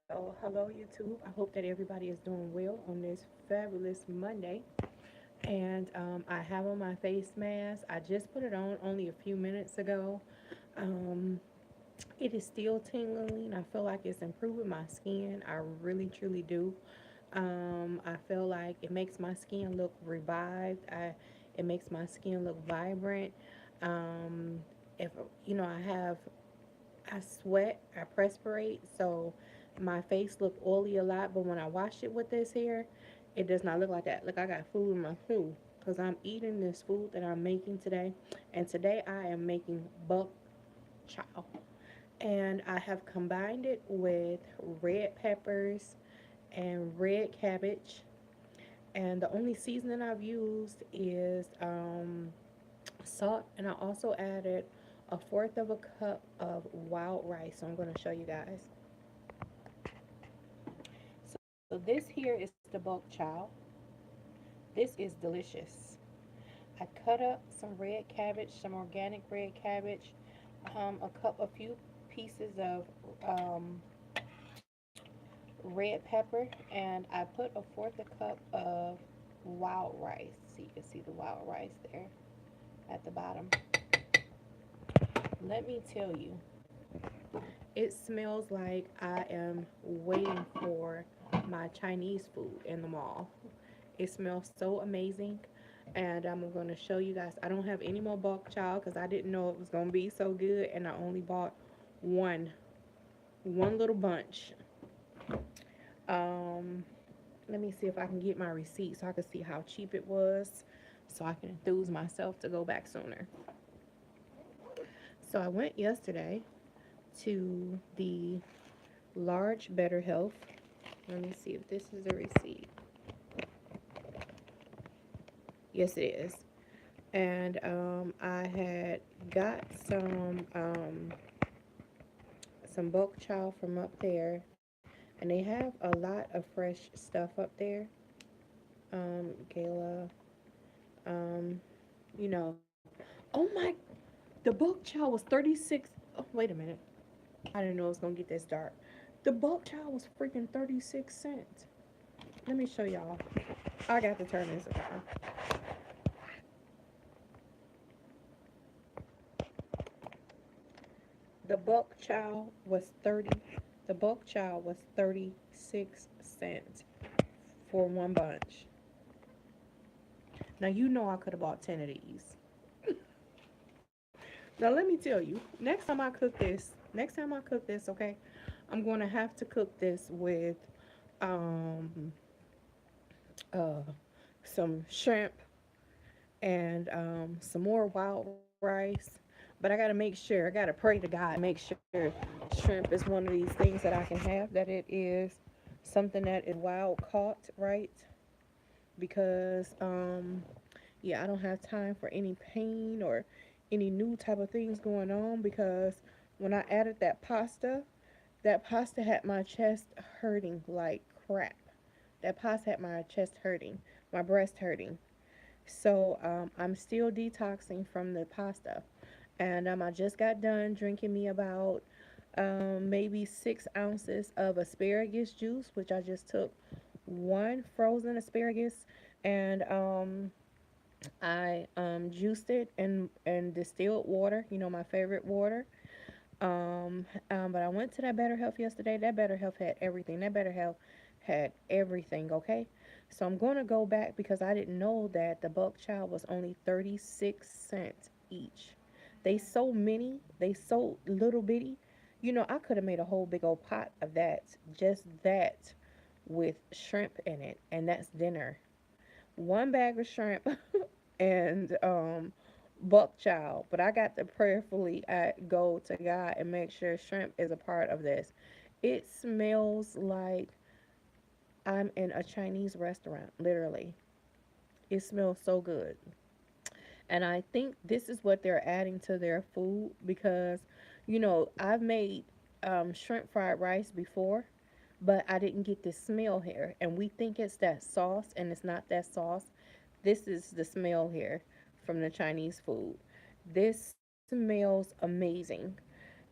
Hello YouTube. I hope that everybody is doing well on this fabulous Monday. And I have on my face mask. I just put it on only a few minutes ago. Um, it is still tingling. I feel like it's improving my skin. I really, truly do. I feel like it makes my skin look revived. It makes my skin look vibrant. Um, if I sweat, I perspirate, so my face look oily a lot. But when I wash it with this here, it does not look like that. Look, I got food in my food because I'm eating this food that I'm making today. And today I am making bok chow, and I have combined it with red peppers and red cabbage. And the only seasoning I've used is salt, and I also added a fourth of a cup of wild rice. So I'm going to show you guys. So this here is the bok chow. This is delicious. I cut up some red cabbage, some organic red cabbage, a few pieces of um, red pepper, and I put a fourth a cup of wild rice. So you can see the wild rice there at the bottom. Let me tell you, it smells like I am waiting for my Chinese food in the mall. It smells so amazing. And I'm going to show you guys. I don't have any more bok chow because I didn't know it was going to be so good. And I only bought one, one little bunch. Um, Let me see if I can get my receipt so I can see how cheap it was. So I can enthuse myself to go back sooner. So I went yesterday to the large Better Health. Let me see if this is a receipt. Yes, it is. And I had got some bok chow from up there, and they have a lot of fresh stuff up there. Gala, um, oh my, the bok chow was 36. Oh, wait a minute, I didn't know it was gonna get this dark. The bok chow was freaking 36 cents. Let me show y'all. I got to turn this around. The bok chow was 30. The bok chow was 36 cents for one bunch. Now you know I could have bought 10 of these. Now let me tell you, next time I cook this, okay, I'm going to have to cook this with um uh some shrimp and some more wild rice. But I gotta make sure, I gotta pray to God, make sure shrimp is one of these things that I can have, that it is something that is wild caught, right? Because yeah, I don't have time for any pain or any new type of things going on, because when I added that pasta had my chest hurting like crap. That pasta had my chest hurting, my breast hurting. So I'm still detoxing from the pasta. And I just got done drinking me about maybe 6 ounces of asparagus juice, which I just took one frozen asparagus, and I juiced it in distilled water, my favorite water. But I went to that Better Health yesterday. That Better Health had everything. That Better Health had everything, okay? So I'm going to go back because I didn't know that the buck chow was only 36 cents each. They so many, they so little bitty. I could have made a whole big old pot of that, just that, with shrimp in it, and that's dinner. One bag of shrimp and buck chow. But I got to prayerfully go to God and make sure shrimp is a part of this. It smells like I'm in a Chinese restaurant, literally. It smells so good. And I think this is what they're adding to their food because, I've made shrimp fried rice before, but I didn't get this smell here. And we think it's that sauce, and it's not that sauce. This is the smell here from the Chinese food. This smells amazing.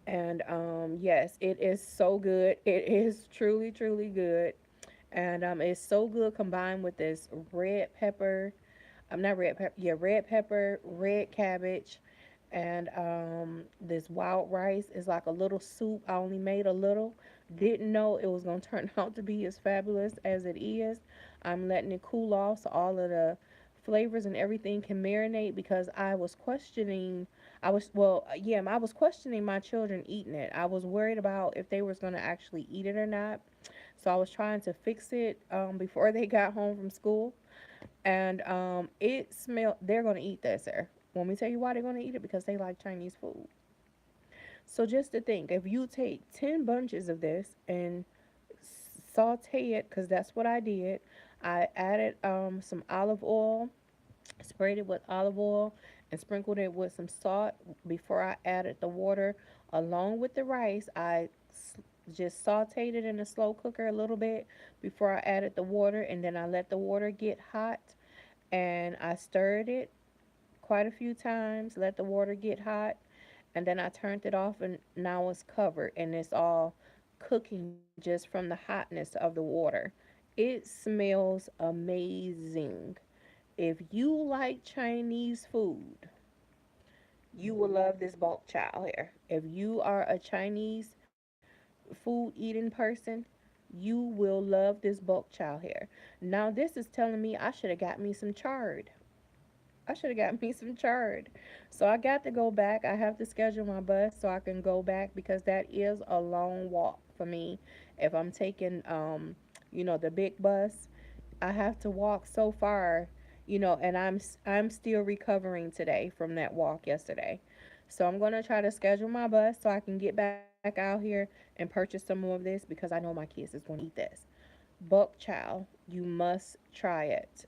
And yes, it is so good. It is truly, truly good. And it's so good combined with this red pepper. I'm not red pepper. Yeah, red pepper, red cabbage, and this wild rice is like a little soup. I only made a little. Didn't know it was gonna turn out to be as fabulous as it is. I'm letting it cool off so all of the flavors and everything can marinate because I was questioning. I was questioning my children eating it. I was worried about if they was gonna actually eat it or not. So I was trying to fix it before they got home from school, and it smelled. They're gonna eat that, sir. Want me to tell you why they're gonna eat it? Because they like Chinese food. So just to think, if you take 10 bunches of this and saute it, because that's what I did. I added some olive oil, sprayed it with olive oil, and sprinkled it with some salt before I added the water along with the rice. Just sauteed it in a slow cooker a little bit before I added the water, and then I let the water get hot and I stirred it quite a few times, let the water get hot, and then I turned it off, and now it's covered and it's all cooking just from the hotness of the water. It smells amazing. If you like Chinese food, you will love this bulk chow here. If you are a Chinese food eating person, you will love this bulk chow here. Now, this is telling me I should have got me some chard. I should have got me some chard. So I got to go back. I have to schedule my bus so I can go back because that is a long walk for me. If I'm taking the big bus, I have to walk so far, and I'm still recovering today from that walk yesterday. So I'm going to try to schedule my bus so I can get back out here and purchase some more of this because I know my kids is going to eat this. Buck chow, you must try it.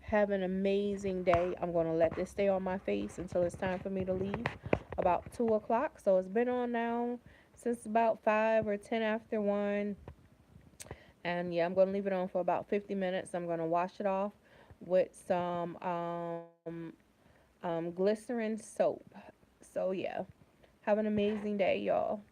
Have an amazing day. I'm going to let this stay on my face until it's time for me to leave about 2 o'clock. So it's been on now since about 5 or 10 after 1. And yeah, I'm going to leave it on for about 50 minutes. I'm going to wash it off with some glycerin soap. So yeah, have an amazing day, y'all.